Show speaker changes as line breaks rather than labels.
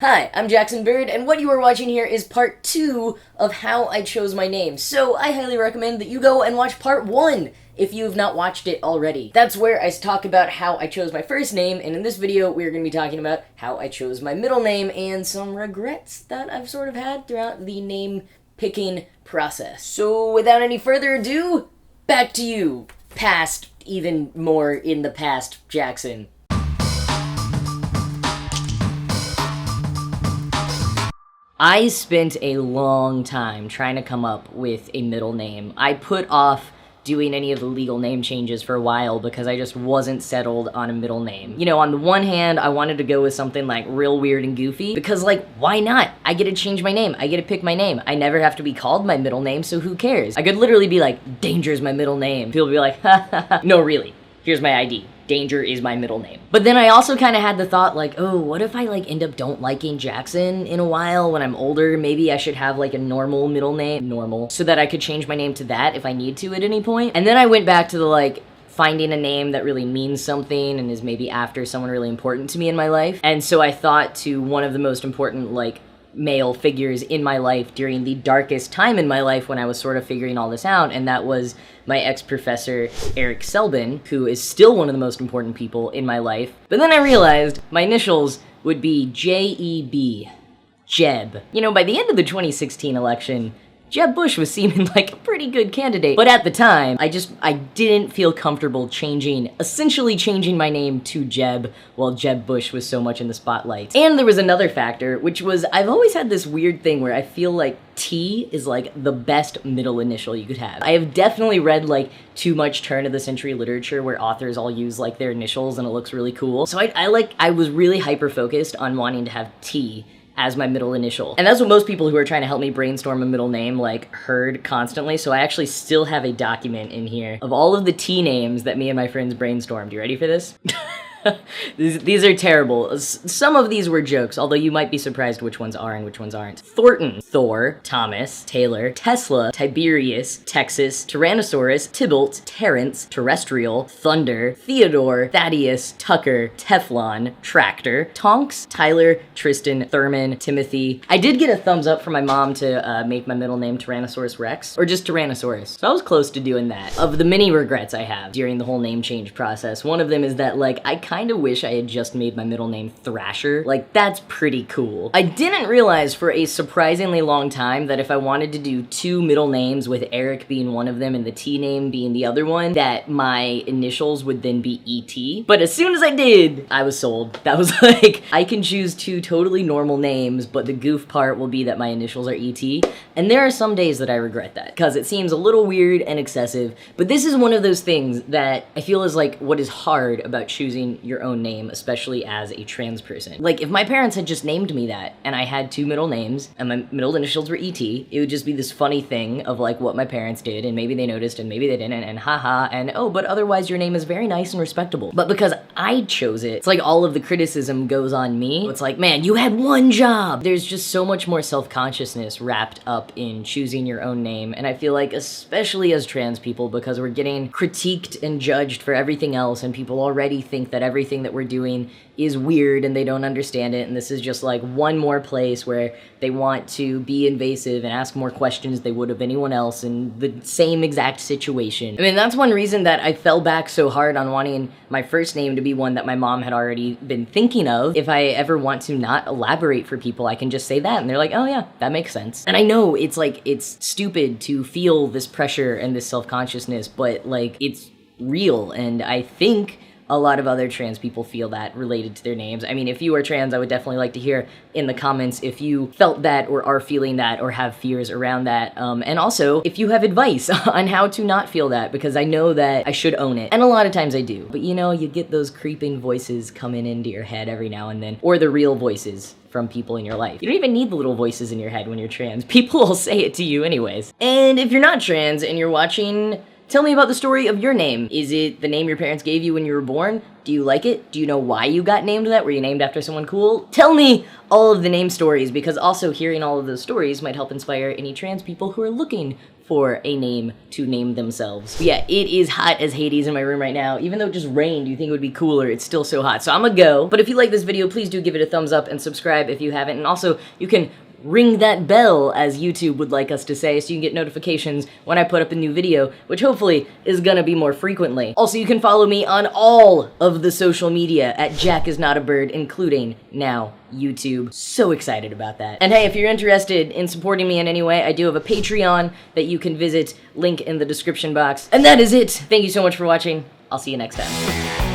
Hi, I'm Jackson Bird, and what you are watching here is part 2 of how I chose my name. So I highly recommend that you go and watch part 1 if you've not watched it already. That's where I talk about how I chose my first name, and in this video we're going to be talking about how I chose my middle name and some regrets that I've sort of had throughout the name picking process. So without any further ado, back to you, past, even more in the past, Jackson. I spent a long time trying to come up with a middle name. I put off doing any of the legal name changes for a while because I just wasn't settled on a middle name. You know, on the one hand, I wanted to go with something like real weird and goofy because, like, why not? I get to change my name. I get to pick my name. I never have to be called my middle name, so who cares? I could literally be like, Danger's my middle name. People would be like, ha ha ha. No, really. Here's my ID. Danger is my middle name. But then I also kind of had the thought like, oh, what if I end up don't liking Jackson in a while when I'm older? Maybe I should have a normal middle name, so that I could change my name to that if I need to at any point. And then I went back to the finding a name that really means something and is maybe after someone really important to me in my life. And so I thought to one of the most important male figures in my life during the darkest time in my life when I was sort of figuring all this out, and that was my ex-professor Eric Selbin, who is still one of the most important people in my life. But then I realized my initials would be J-E-B, Jeb. You know, by the end of the 2016 election, Jeb Bush was seeming like a pretty good candidate, but at the time, I didn't feel comfortable essentially changing my name to Jeb while Jeb Bush was so much in the spotlight. And there was another factor, which was I've always had this weird thing where I feel like T is the best middle initial you could have. I have definitely read too much turn of the century literature where authors all use their initials and it looks really cool. So I was really hyper-focused on wanting to have T as my middle initial. And that's what most people who are trying to help me brainstorm a middle name heard constantly, so I actually still have a document in here of all of the T names that me and my friends brainstormed. You ready for this? These are terrible. Some of these were jokes, although you might be surprised which ones are and which ones aren't. Thornton, Thor, Thomas, Taylor, Tesla, Tiberius, Texas, Tyrannosaurus, Tybalt, Terrence, Terrestrial, Thunder, Theodore, Thaddeus, Tucker, Teflon, Tractor, Tonks, Tyler, Tristan, Thurman, Timothy. I did get a thumbs up from my mom to make my middle name Tyrannosaurus Rex, or just Tyrannosaurus. So I was close to doing that. Of the many regrets I have during the whole name change process, one of them is that I kind of wish I had just made my middle name Thrasher. That's pretty cool. I didn't realize for a surprisingly long time that if I wanted to do two middle names with Eric being one of them and the T name being the other one, that my initials would then be E.T. But as soon as I did, I was sold. That was I can choose two totally normal names, but the goof part will be that my initials are E.T. And there are some days that I regret that, because it seems a little weird and excessive, but this is one of those things that I feel is what is hard about choosing your own name, especially as a trans person. If my parents had just named me that, and I had two middle names, and my middle initials were E.T., it would just be this funny thing of what my parents did, and maybe they noticed, and maybe they didn't, and haha, and oh, but otherwise your name is very nice and respectable. But because I chose it, it's all of the criticism goes on me. It's man, you had one job! There's just so much more self-consciousness wrapped up in choosing your own name, and I feel especially as trans people, because we're getting critiqued and judged for everything else, and people already think that everything that we're doing is weird and they don't understand it, and this is just one more place where they want to be invasive and ask more questions they would of anyone else in the same exact situation. I mean, that's one reason that I fell back so hard on wanting my first name to be one that my mom had already been thinking of. If I ever want to not elaborate for people, I can just say that, and they're like, oh yeah, that makes sense. And I know it's it's stupid to feel this pressure and this self-consciousness, but it's real, and I think a lot of other trans people feel that related to their names. I mean, if you are trans, I would definitely like to hear in the comments if you felt that or are feeling that or have fears around that. And also, if you have advice on how to not feel that, because I know that I should own it. And a lot of times I do. But you get those creeping voices coming into your head every now and then, or the real voices from people in your life. You don't even need the little voices in your head when you're trans. People will say it to you anyways. And if you're not trans and you're watching Tell me about the story of your name. Is it the name your parents gave you when you were born? Do you like it? Do you know why you got named that? Were you named after someone cool? Tell me all of the name stories, because also hearing all of those stories might help inspire any trans people who are looking for a name to name themselves. But yeah, it is hot as Hades in my room right now. Even though it just rained, you think it would be cooler, it's still so hot. So I'm gonna go. But if you like this video, please do give it a thumbs up and subscribe if you haven't. And also, you can ring that bell, as YouTube would like us to say, so you can get notifications when I put up a new video, which hopefully is gonna be more frequently. Also, you can follow me on all of the social media at Jack is Not a Bird, including now YouTube. So excited about that. And hey, if you're interested in supporting me in any way, I do have a Patreon that you can visit, link in the description box. And that is it. Thank you so much for watching. I'll see you next time.